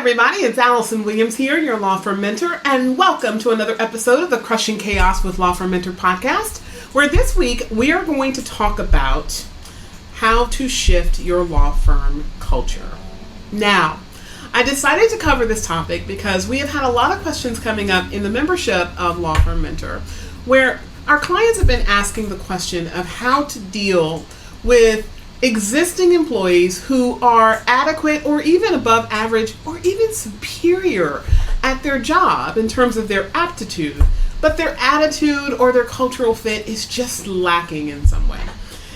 everybody, it's Allison Williams here, your law firm mentor, and welcome to another episode of the Crushing Chaos with Law Firm Mentor podcast, where this week we are going to talk about how to shift your law firm culture. Now, I decided to cover this topic because we have had a lot of questions coming up in the membership of Law Firm Mentor, where our clients have been asking the question of how to deal with existing employees who are adequate or even above average or even superior at their job in terms of their aptitude, but their attitude or their cultural fit is just lacking in some way.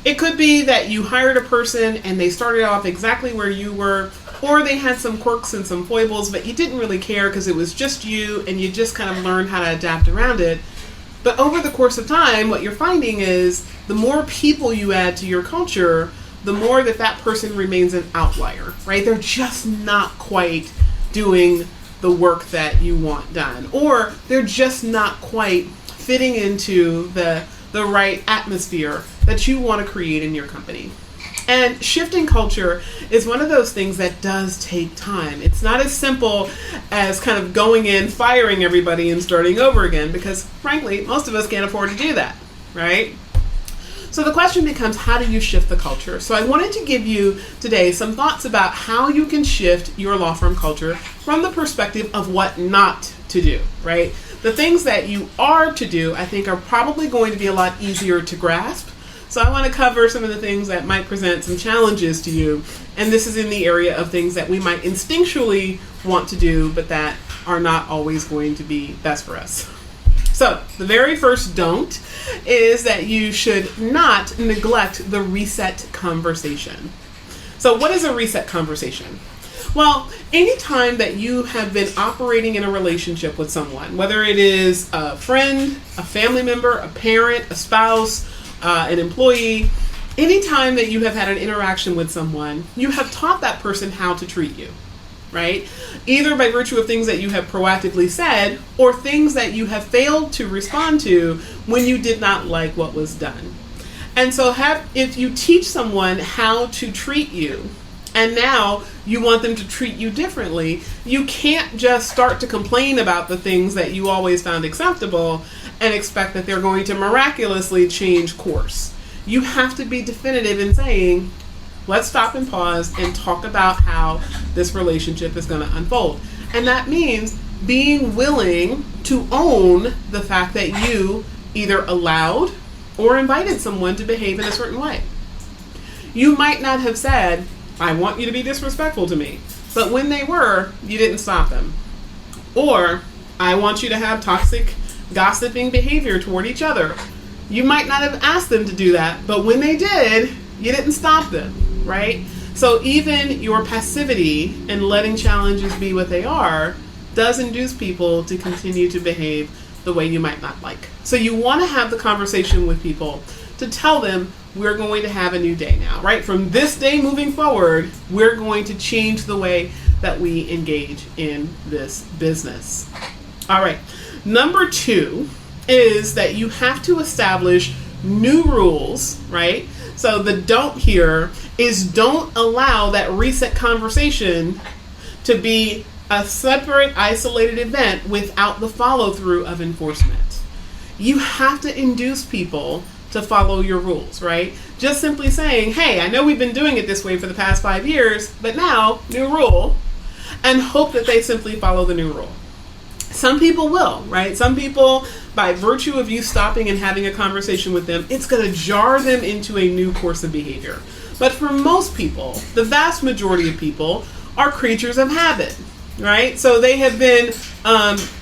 It could be that you hired a person and they started off exactly where you were, or they had some quirks and some foibles, but you didn't really care because it was just you and you just kind of learned how to adapt around it. But over the course of time, what you're finding is the more people you add to your culture, the more that person remains an outlier, right? They're just not quite doing the work that you want done, or they're just not quite fitting into the right atmosphere that you want to create in your company. And shifting culture is one of those things that does take time. It's not as simple as kind of going in, firing everybody, and starting over again, because frankly, most of us can't afford to do that, right? So the question becomes, how do you shift the culture? So I wanted to give you today some thoughts about how you can shift your law firm culture from the perspective of what not to do, right? The things that you are to do, I think, are probably going to be a lot easier to grasp. So I want to cover some of the things that might present some challenges to you. And this is in the area of things that we might instinctually want to do, but that are not always going to be best for us. So the very first don't is that you should not neglect the reset conversation. So what is a reset conversation? Well, anytime that you have been operating in a relationship with someone, whether it is a friend, a family member, a parent, a spouse, an employee, anytime that you have had an interaction with someone, you have taught that person how to treat you, right? Either by virtue of things that you have proactively said or things that you have failed to respond to when you did not like what was done. And so if you teach someone how to treat you, and now you want them to treat you differently, you can't just start to complain about the things that you always found acceptable and expect that they're going to miraculously change course. You have to be definitive in saying, let's stop and pause and talk about how this relationship is going to unfold. And that means being willing to own the fact that you either allowed or invited someone to behave in a certain way. You might not have said, I want you to be disrespectful to me. But when they were, you didn't stop them. Or, I want you to have toxic, gossiping behavior toward each other. You might not have asked them to do that, but when they did, you didn't stop them, right? So even your passivity and letting challenges be what they are does induce people to continue to behave the way you might not like. So you want to have the conversation with people to tell them, we're going to have a new day now, right? From this day moving forward, we're going to change the way that we engage in this business. All right. Number 2 is that you have to establish new rules, right? So the don't here is don't allow that reset conversation to be a separate, isolated event without the follow-through of enforcement. You have to induce people to follow your rules, right? Just simply saying, hey, I know we've been doing it this way for the past 5 years, but now, new rule, and hope that they simply follow the new rule. Some people will, right? Some people, by virtue of you stopping and having a conversation with them, it's going to jar them into a new course of behavior. But for most people, the vast majority of people are creatures of habit, right? So they have been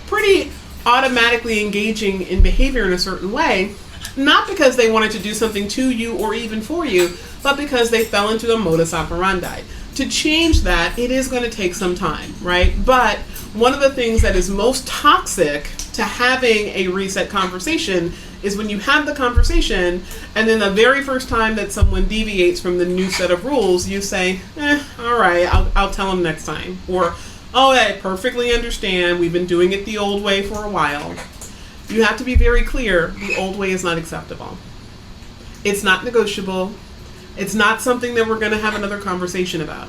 pretty automatically engaging in behavior in a certain way, not because they wanted to do something to you or even for you, but because they fell into a modus operandi. To change that, it is going to take some time, right? But one of the things that is most toxic to having a reset conversation is when you have the conversation and then the very first time that someone deviates from the new set of rules, you say, all right, I'll tell them next time. Or, oh, I perfectly understand. We've been doing it the old way for a while. You have to be very clear. The old way is not acceptable. It's not negotiable. It's not something that we're going to have another conversation about.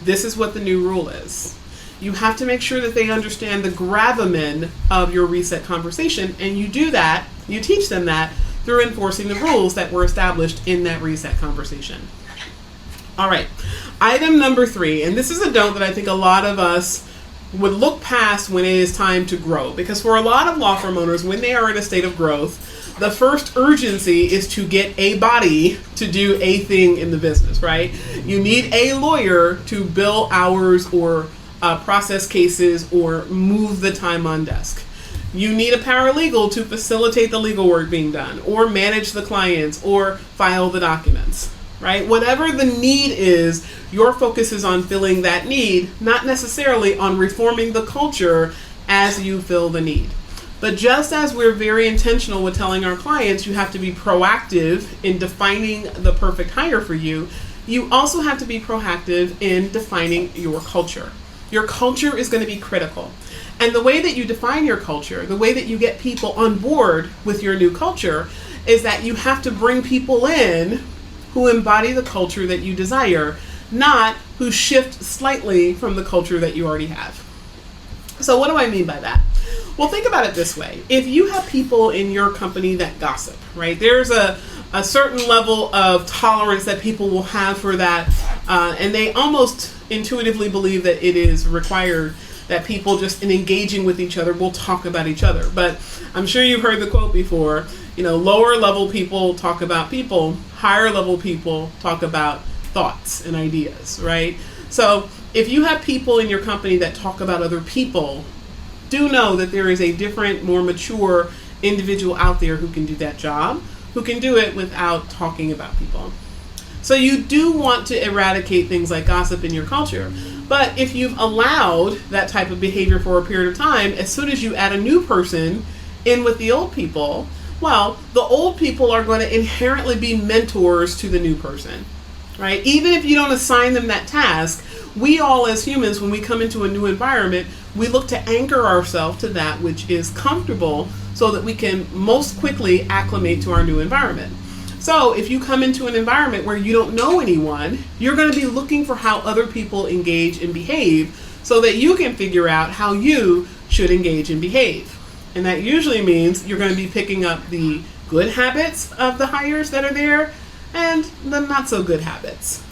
This is what the new rule is. You have to make sure that they understand the gravamen of your reset conversation, and you do that, you teach them that through enforcing the rules that were established in that reset conversation. All right, item number 3, and this is a don't that I think a lot of us would look past when it is time to grow, because for a lot of law firm owners, when they are in a state of growth, the first urgency is to get a body to do a thing in the business, right? You need a lawyer to bill hours or process cases or move the time on desk. You need a paralegal to facilitate the legal work being done or manage the clients or file the documents, right? Whatever the need is, your focus is on filling that need, not necessarily on reforming the culture as you fill the need. But just as we're very intentional with telling our clients you have to be proactive in defining the perfect hire for you, you also have to be proactive in defining your culture. Your culture is going to be critical. And the way that you define your culture, the way that you get people on board with your new culture, is that you have to bring people in who embody the culture that you desire, not who shift slightly from the culture that you already have. So what do I mean by that? Well, think about it this way. If you have people in your company that gossip, right? There's a certain level of tolerance that people will have for that, and they almost intuitively believe that it is required that people just in engaging with each other will talk about each other. But I'm sure you've heard the quote before, lower level people talk about people, higher level people talk about thoughts and ideas, right? So if you have people in your company that talk about other people, do know that there is a different, more mature individual out there who can do that job, who can do it without talking about people. So you do want to eradicate things like gossip in your culture. But if you've allowed that type of behavior for a period of time, as soon as you add a new person in with the old people, well, the old people are going to inherently be mentors to the new person, right? Even if you don't assign them that task, we all as humans, when we come into a new environment, we look to anchor ourselves to that which is comfortable so that we can most quickly acclimate to our new environment. So if you come into an environment where you don't know anyone, you're going to be looking for how other people engage and behave so that you can figure out how you should engage and behave. And that usually means you're going to be picking up the good habits of the hires that are there and the not so good habits.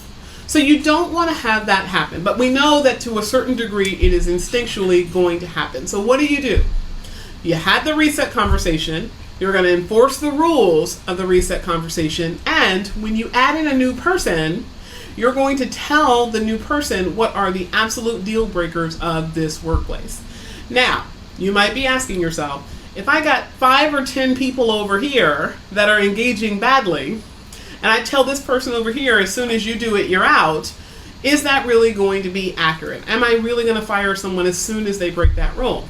So you don't want to have that happen, but we know that to a certain degree it is instinctually going to happen. So what do? You had the reset conversation, you're going to enforce the rules of the reset conversation, and when you add in a new person, you're going to tell the new person what are the absolute deal breakers of this workplace. Now, you might be asking yourself, if I got 5 or 10 people over here that are engaging badly, and I tell this person over here, as soon as you do it, you're out, is that really going to be accurate? Am I really going to fire someone as soon as they break that rule?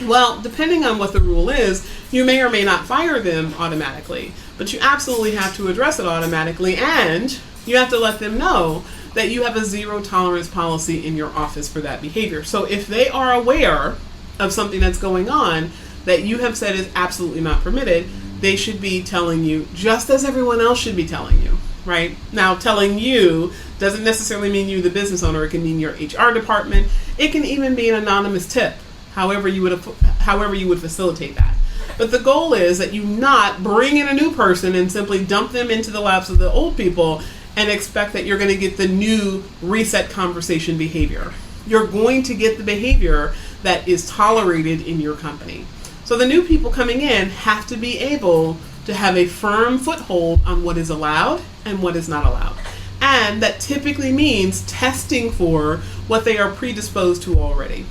Well, depending on what the rule is, you may or may not fire them automatically, but you absolutely have to address it automatically, and you have to let them know that you have a zero tolerance policy in your office for that behavior. So if they are aware of something that's going on that you have said is absolutely not permitted, they should be telling you, just as everyone else should be telling you, right? Now, telling you doesn't necessarily mean you, the business owner. It can mean your HR department. It can even be an anonymous tip, however you would facilitate that. But the goal is that you not bring in a new person and simply dump them into the laps of the old people and expect that you're going to get the new reset conversation behavior. You're going to get the behavior that is tolerated in your company. So the new people coming in have to be able to have a firm foothold on what is allowed and what is not allowed. And that typically means testing for what they are predisposed to already.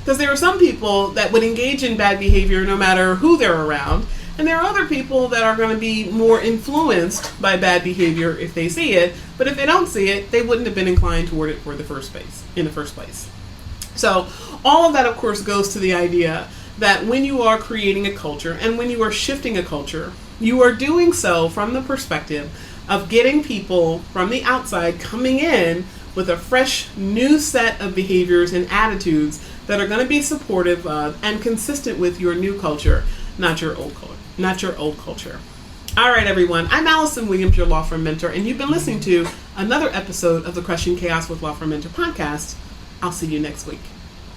Because there are some people that would engage in bad behavior no matter who they're around, and there are other people that are going to be more influenced by bad behavior if they see it, but if they don't see it, they wouldn't have been inclined toward it in the first place. So all of that, of course, goes to the idea that when you are creating a culture and when you are shifting a culture, you are doing so from the perspective of getting people from the outside coming in with a fresh new set of behaviors and attitudes that are going to be supportive of and consistent with your new culture, not your old culture. All right, everyone. I'm Allison Williams, your law firm mentor, and you've been listening to another episode of the Crushing Chaos with Law Firm Mentor podcast. I'll see you next week.